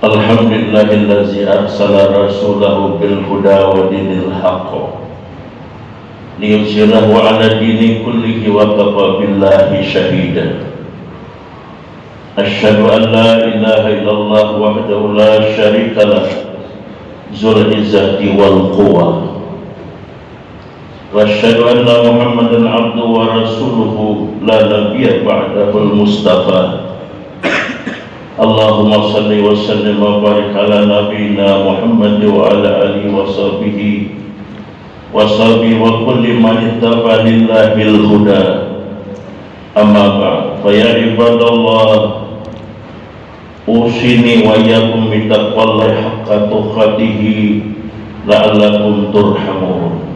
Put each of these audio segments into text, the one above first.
Alhamdulillahillazi arsala rasulahu bil huda wa dinil haqq liyuzhirahu ala dini kullihi wa kafa billahi shahida. Asyhadu an la ilaha illallah wahdahu la syarika lah dzul izzati wal quwwah wa asyhadu anna Muhammadan abduhu wa rasuluhu la nabiyya ba'dahul mustafa. Allahumma salli wa sallim wa barik ala nabiyyina Muhammad wa ala alihi wa sahbihi wa kulli man ittaba lillahil huda. Amma ba'd, fa ya ibadallah, usini wa iyyakum bi taqwallahi haqqa tuqatihi la'allakum turhamun.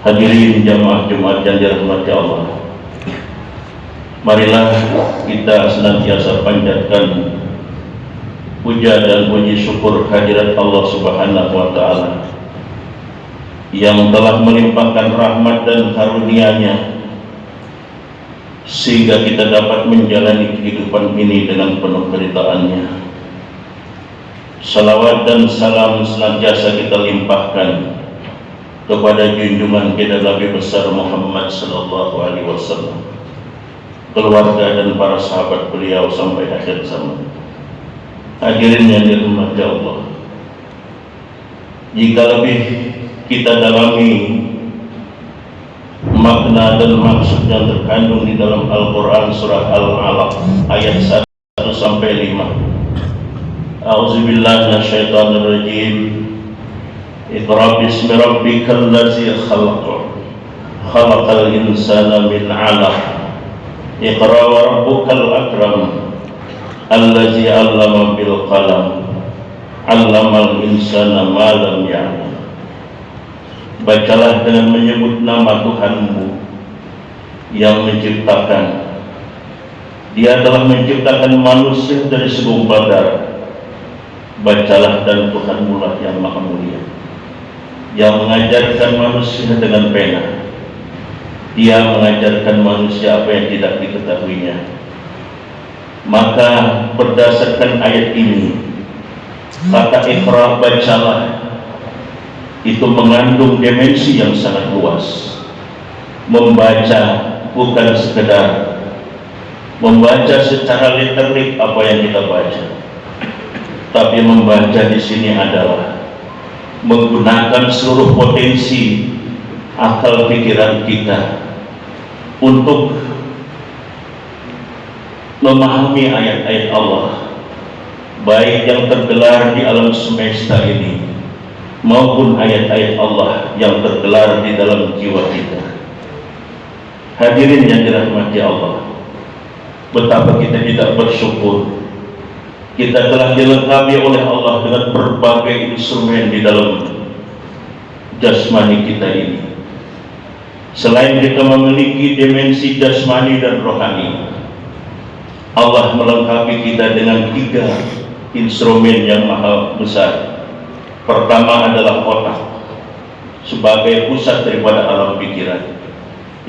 Hadirin jamaah Jumat yang dirahmati Allah, marilah kita senantiasa panjatkan puja dan puji syukur kehadirat Allah Subhanahu wa Ta'ala yang telah melimpahkan rahmat dan karunia-Nya sehingga kita dapat menjalani kehidupan ini dengan penuh keridhaan-Nya. Salawat dan salam senantiasa kita limpahkan kepada junjungan kita Nabi besar Muhammad sallallahu alaihi wasallam, keluarga dan para sahabat beliau sampai akhir zaman. Hadirin yang dirahmati Allah, jika lebih kita dalami makna dan maksud yang terkandung di dalam Al-Quran surah Al-Alaq ayat 1 sampai 5. A'udzubillahi minasyaitonir rajim. Iqra bismi rabbikal ladzi khalaqal insana min 'alaq. Iqra wa rabbukal akram allazi 'allama bil qalam 'allamal insana ma lam ya'lam. Bacalah dengan menyebut nama Tuhanmu yang menciptakan. Dia telah menciptakan manusia dari segumpal darah. Bacalah, dan Tuhanmu lah yang maha mulia, yang mengajarkan manusia dengan pena. Dia mengajarkan manusia apa yang tidak diketahuinya. Maka berdasarkan ayat ini, kata Iqra, bacalah, itu mengandung dimensi yang sangat luas. Membaca bukan sekedar membaca secara literik apa yang kita baca, tapi membaca di sini adalah menggunakan seluruh potensi akal pikiran kita untuk memahami ayat-ayat Allah, baik yang tergelar di alam semesta ini maupun ayat-ayat Allah yang tergelar di dalam jiwa kita. Hadirin yang dirahmati Allah, betapa kita tidak bersyukur kita telah dilengkapi oleh Allah dengan berbagai instrumen di dalam jasmani kita ini. Selain kita memiliki dimensi jasmani dan rohani, Allah melengkapi kita dengan 3 instrumen yang maha besar. Pertama adalah otak sebagai pusat daripada alam pikiran.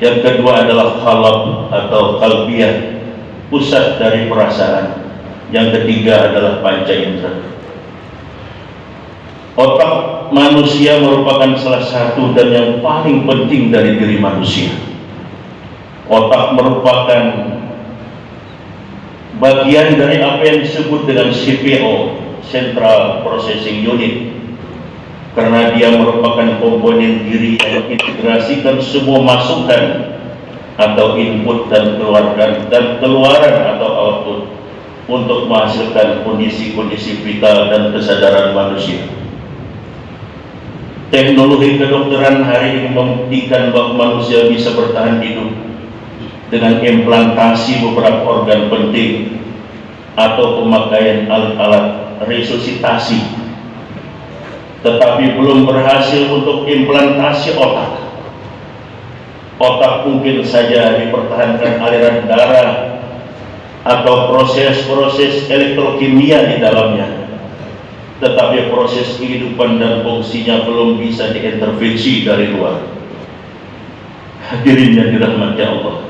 Yang kedua adalah qalb atau qalbiyah, pusat dari perasaan. Yang ketiga adalah panca indera. Otak manusia merupakan salah satu dan yang paling penting dari diri manusia. Otak merupakan bagian dari apa yang disebut dengan CPO, Central Processing Unit, karena dia merupakan komponen diri yang mengintegrasikan semua masukan atau input dan keluaran atau output untuk menghasilkan kondisi-kondisi vital dan kesadaran manusia. Teknologi kedokteran hari ini membuktikan bahwa manusia bisa bertahan hidup dengan implantasi beberapa organ penting atau pemakaian alat-alat resusitasi, tetapi belum berhasil untuk implantasi otak. Otak mungkin saja dipertahankan aliran darah atau proses-proses elektrokimia di dalamnya, tetapi proses kehidupan dan fungsinya belum bisa diintervensi dari luar. Hadirin yang dirahmati Allah,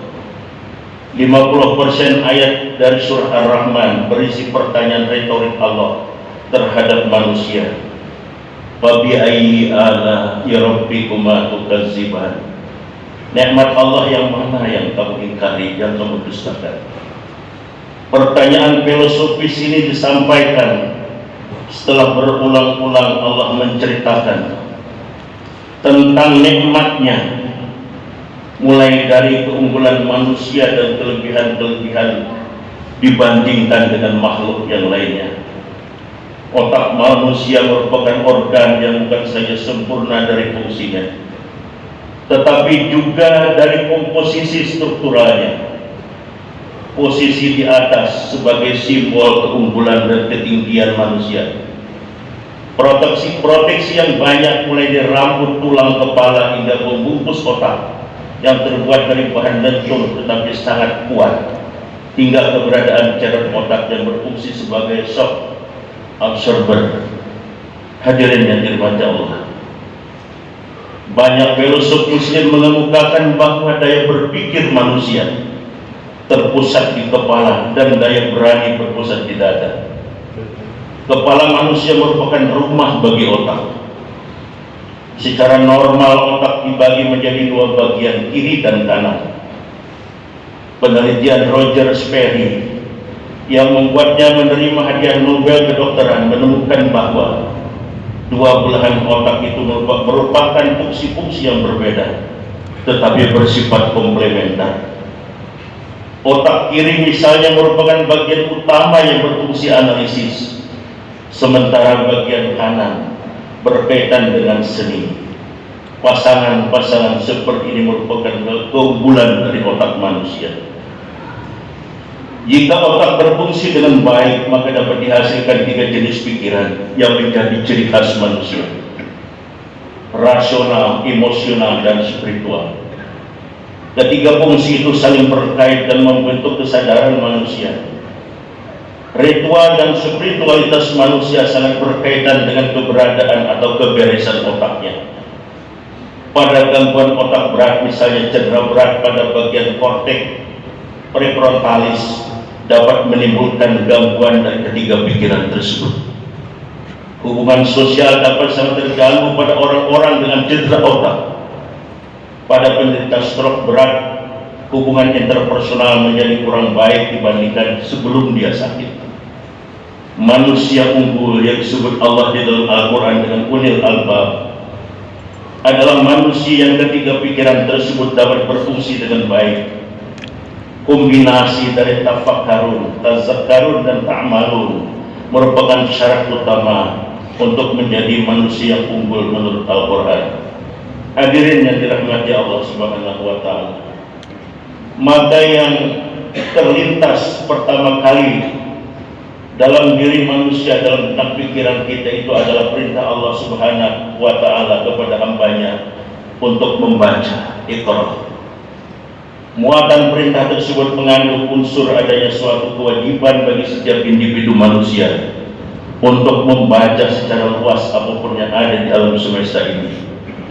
50% ayat dari surah Ar-Rahman berisi pertanyaan retorik Allah terhadap manusia. Fabi ayyi ala rabbikuma tukadziban. Nikmat Allah yang mana yang kamu ingkari, yang kamu dustakan? Pertanyaan filosofis ini disampaikan setelah berulang-ulang Allah menceritakan tentang nikmatnya, mulai dari keunggulan manusia dan kelebihan-kelebihan dibandingkan dengan makhluk yang lainnya. Otak manusia merupakan organ yang bukan saja sempurna dari fungsinya, tetapi juga dari komposisi strukturalnya. Posisi di atas sebagai simbol keunggulan dan ketinggian manusia. Proteksi yang banyak mulai dari rambut, tulang kepala hingga pembungkus otak yang terbuat dari bahan lentur tetapi sangat kuat, hingga keberadaan cairan otak yang berfungsi sebagai shock absorber. Hadirin yang dirahmati Allah, banyak filosof muslim mengemukakan bahwa daya berpikir manusia terpusat di kepala dan daya berani berpusat di dada. Kepala manusia merupakan rumah bagi otak. Secara normal otak dibagi menjadi dua bagian, kiri dan kanan. Penelitian Roger Sperry yang membuatnya menerima hadiah Nobel kedokteran menemukan bahwa dua belahan otak itu merupakan fungsi-fungsi yang berbeda tetapi bersifat komplementer. Otak kiri misalnya merupakan bagian utama yang berfungsi analisis, sementara bagian kanan berkaitan dengan seni. Pasangan-pasangan seperti ini merupakan keunggulan dari otak manusia. Jika otak berfungsi dengan baik, maka dapat dihasilkan 3 jenis pikiran yang menjadi ciri khas manusia: rasional, emosional, dan spiritual. Ketiga fungsi itu saling berkait dan membentuk kesadaran manusia. Ritual dan spiritualitas manusia sangat berkaitan dengan keberadaan atau keberesan otaknya. Pada gangguan otak berat, misalnya cedera berat pada bagian korteks prefrontalis, dapat menimbulkan gangguan dari ketiga pikiran tersebut. Hubungan sosial dapat sangat terganggu pada orang-orang dengan cedera otak. Pada penderita stroke berat, hubungan interpersonal menjadi kurang baik dibandingkan sebelum dia sakit. Manusia unggul yang disebut Allah di dalam Al-Quran dengan ulil albab adalah manusia yang ketiga pikiran tersebut dapat berfungsi dengan baik. Kombinasi dari tafakkarun, tazakkarun, dan ta'malun merupakan syarat utama untuk menjadi manusia yang unggul menurut Al-Quran. Hadirin yang dirahmati Allah Subhanahu wa Ta'ala, maka yang terlintas pertama kali dalam diri manusia, dalam benak pikiran kita itu adalah perintah Allah Subhanahu wa Ta'ala kepada hambanya untuk membaca Iqra. Muatan perintah tersebut mengandung unsur adanya suatu kewajiban bagi setiap individu manusia untuk membaca secara luas apapun yang ada di alam semesta ini,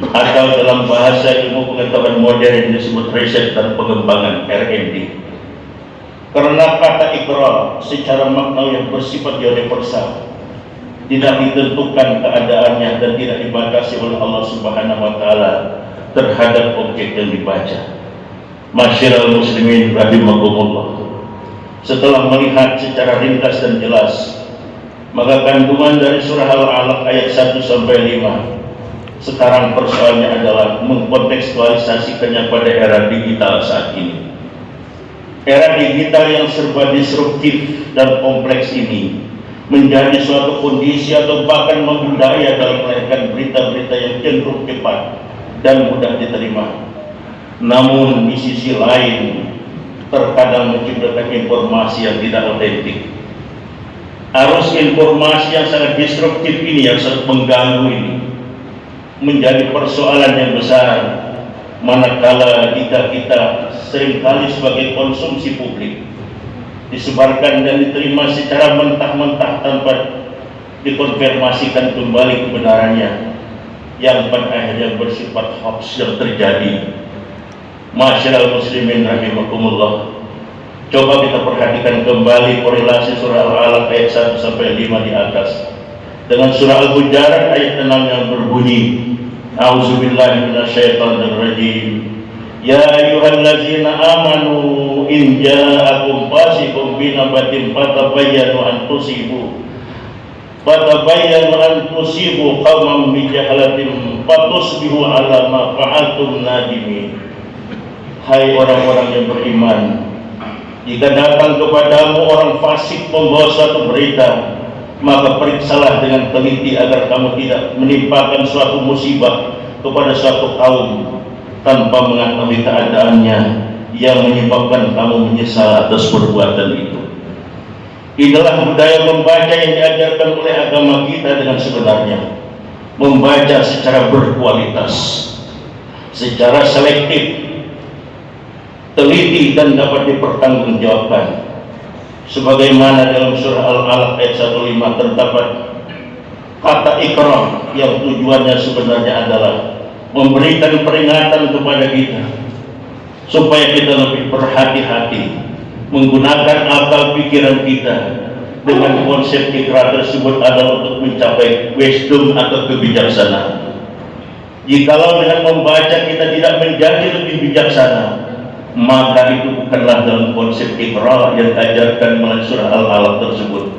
atau dalam bahasa ilmu pengetahuan modern disebut riset dan pengembangan R&D. Karena kata Iqra secara makna yang bersifat universal, tidak ditentukan keadaannya dan tidak dibatasi oleh Allah Subhanahu wa Ta'ala terhadap objek yang dibaca. Masyiral muslimin rahimakumullah, setelah melihat secara ringkas dan jelas maka kandungan dari surah Al-Alaq ayat 1 sampai 5, sekarang persoalannya adalah mengkontekstualisasikannya pada era digital saat ini. Era digital yang serba disruptif dan kompleks ini menjadi suatu kondisi atau bahkan membudaya dalam melahirkan berita-berita yang cenderung cepat dan mudah diterima. Namun di sisi lain terkadang menciptakan informasi yang tidak otentik. Arus informasi yang sangat disruptif ini, yang sangat mengganggu ini, menjadi persoalan yang besar manakala jika kita seringkali sebagai konsumsi publik disebarkan dan diterima secara mentah-mentah tanpa dikonfirmasikan kembali kebenarannya, yang pada akhirnya bersifat hoax yang terjadi. Masyiral muslimin rahimakumullah, Coba kita perhatikan kembali korelasi surah Al-Alaq ayat 1 sampai 5 di atas dengan surah Al-Hujurat ayat 6 yang berbunyi, A'udzubillahi minasyaitonirrajim. Ya ayyuhallazina amanu in ja'akum fasiqun binabatin fatabayyanu an tusibu qauman bijahalatin fatusbihu ala ma fa'altum nadimin. Hai orang-orang yang beriman, jika datang kepadamu orang fasik membawa suatu berita, maka periksalah dengan teliti agar kamu tidak menimpakan suatu musibah kepada suatu kaum tanpa mengetahui keadaannya yang menyebabkan kamu menyesal atas perbuatan itu. Inilah budaya membaca yang diajarkan oleh agama kita dengan sebenarnya. Membaca secara berkualitas, secara selektif, teliti dan dapat dipertanggungjawabkan. Sebagaimana dalam surah Al-Alaq ayat 15 terdapat kata ikrar yang tujuannya sebenarnya adalah memberikan peringatan kepada kita supaya kita lebih berhati-hati menggunakan akal pikiran kita dengan konsep ikrar tersebut adalah untuk mencapai wisdom atau kebijaksanaan. Jikalau dengan membaca kita tidak menjadi lebih bijaksana, maka itu bukanlah dalam konsep ikrar yang diajarkan melalui surah Al-Alaq tersebut.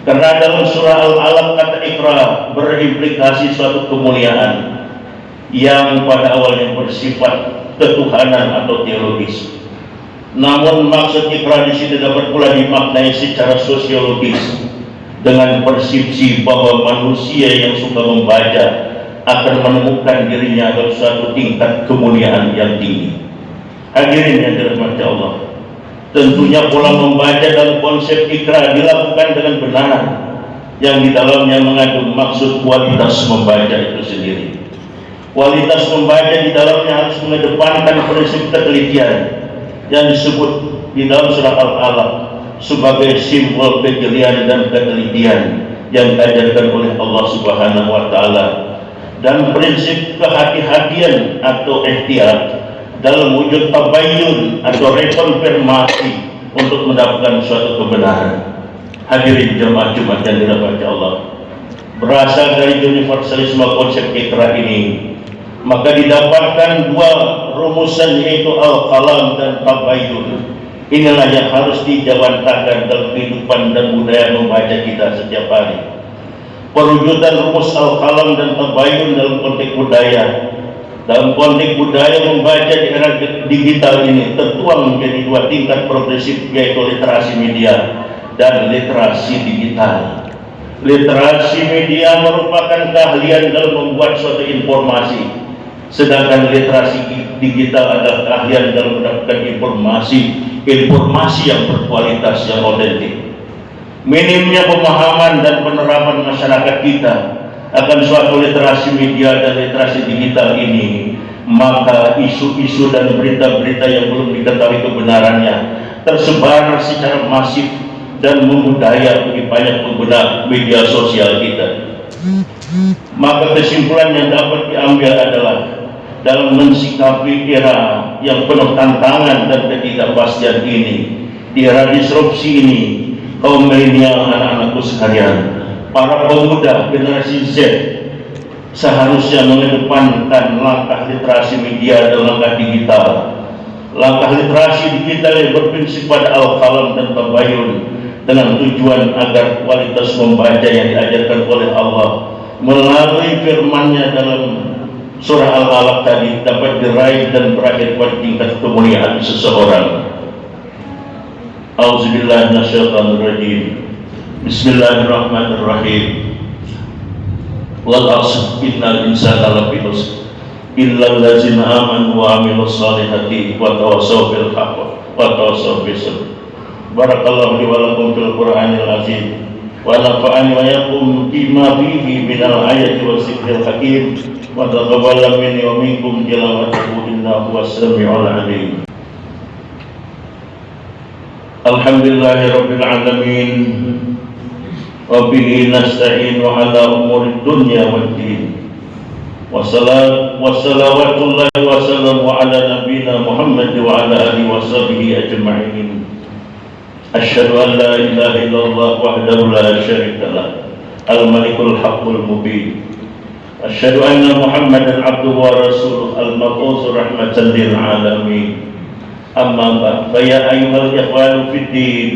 Karena dalam surah Al-Alaq kata ikrar berimplikasi suatu kemuliaan yang pada awalnya bersifat ketuhanan atau teologis. Namun maksud ikrar di sini dapat pula dimaknai secara sosiologis dengan persepsi bahwa manusia yang suka membaca akan menemukan dirinya dalam suatu tingkat kemuliaan yang tinggi. Hadirin yang dirahmati Allah, tentunya pola membaca dalam konsep ikrar dilakukan dengan benar yang di dalamnya mengandung maksud kualitas membaca itu sendiri. Kualitas membaca di dalamnya harus mengedepankan prinsip ketelitian yang disebut di dalam surah Al-Alaq sebagai simbol kejelian dan ketelitian yang diajarkan oleh Allah Subhanahu wa Ta'ala, dan prinsip kehati-hatian atau ihtiyat dalam wujud tabayyun atau rekonfirmasi untuk mendapatkan suatu kebenaran. Hadirin jemaah Jumat yang dirahmati Allah, berasal dari universalisme konsep ikrar ini, maka didapatkan dua rumusan, yaitu al-qalam dan tabayyun. Inilah yang harus dijawantakan dalam kehidupan dan budaya membaca kita setiap hari. Perwujudan rumus al-qalam dan tabayyun dalam konteks budaya. Dalam konteks budaya membaca di era digital ini tertuang menjadi dua tingkat progresif, yaitu literasi media dan literasi digital. Literasi media merupakan keahlian dalam membuat suatu informasi, sedangkan literasi digital adalah keahlian dalam mendapatkan informasi yang berkualitas, yang otentik. Minimnya pemahaman dan penerapan masyarakat kita akan suatu literasi media dan literasi digital ini, maka isu-isu dan berita-berita yang belum diketahui kebenarannya tersebar secara masif dan membudaya bagi banyak pengguna media sosial kita. Maka kesimpulan yang dapat diambil adalah dalam mensikapi era yang penuh tantangan dan ketidakpastian ini, di era disrupsi ini, kaum milenial, anak-anakku sekalian, para pemuda generasi Z seharusnya mengedepankan langkah literasi media dan langkah digital. Langkah literasi digital yang berprinsip pada al-qalam dan tabayyun dengan tujuan agar kualitas membaca yang diajarkan oleh Allah melalui firman-Nya dalam surah Al-Alaq tadi dapat diraih dan berakhir pada tingkat kemuliaan seseorang. A'udzubillahi minasyaitonirrajim. Bismillahirrahmanirrahim. Wal 'ashr innal insana lafi khusr illal ladzina amanu wa 'amilus solihati wa tawassaw bil haqq wa tawassaw bis sabr. Barakallahu li wa lakum fil Qur'anil azim wa nafa'ani wa yakum bima fihi minal ayati was zikril hakim wa taqabbal minni wa minkum tilawatahu innahu was-sami'ul 'alim. Alhamdulillahi rabbil alamin. Wabihi nasta'inu ala umuri dunya waddin. Wassalawatullahi wassalamu ala nabiyina Muhammad wa ala alihi wa sahbihi ajma'in. أشهد أن لا إله إلا الله وحده لا شريك له الملك الحق المبين أشهد أن محمدا عبده ورسوله المبعوث رحمة للعالمين أما بعد فيا أيها الإخوان في الدين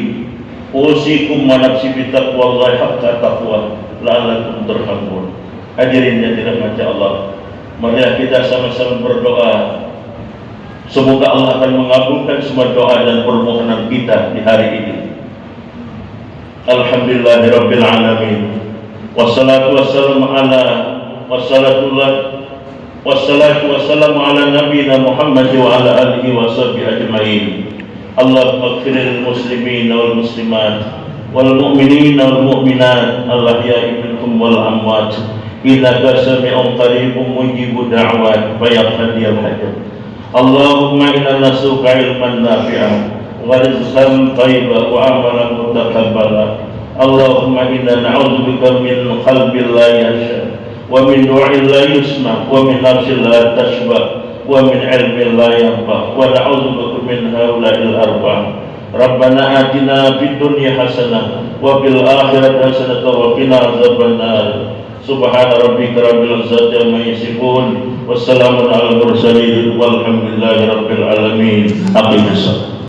أوصيكم ونفسي بتقوى الله حق تقوى لعلكم ترحمون. Hadirin yang dirahmati Allah, mari kita sama-sama berdoa. Semoga Allah akan mengabulkan semua doa dan permohonan kita di hari ini. Alhamdulillahirabbil alamin. Wassalatu wassalamu ala nabiyina Muhammad wa ala alihi wa sahbihi ajma'in. Allahumma ighfir lil muslimin wal muslimat wal mu'minin wal mu'minat al-ahya'i minhum wal amwat innaka sami'un qaribun mujibud da'wat fa yaqdiyal hajat. Allahumma inna nas'aluka ilman nafi'an wa rizqan thayyiban wa amalan mutaqabbala. Allahumma inna na'udzubika min qalbin la yasha wa min du'in la yusma wa min nafsin la tashba wa min ilmin la yanfa wa na'udzubika min haula'il arba'. Rabbana atina fid dunya hasanah wa fil akhirati hasanah wa qina adzabannar. Subhana rabbika rabbil izzati amma yasifun wassalamun alal mursalin walhamdulillahi rabbil alamin. Aqimus salat.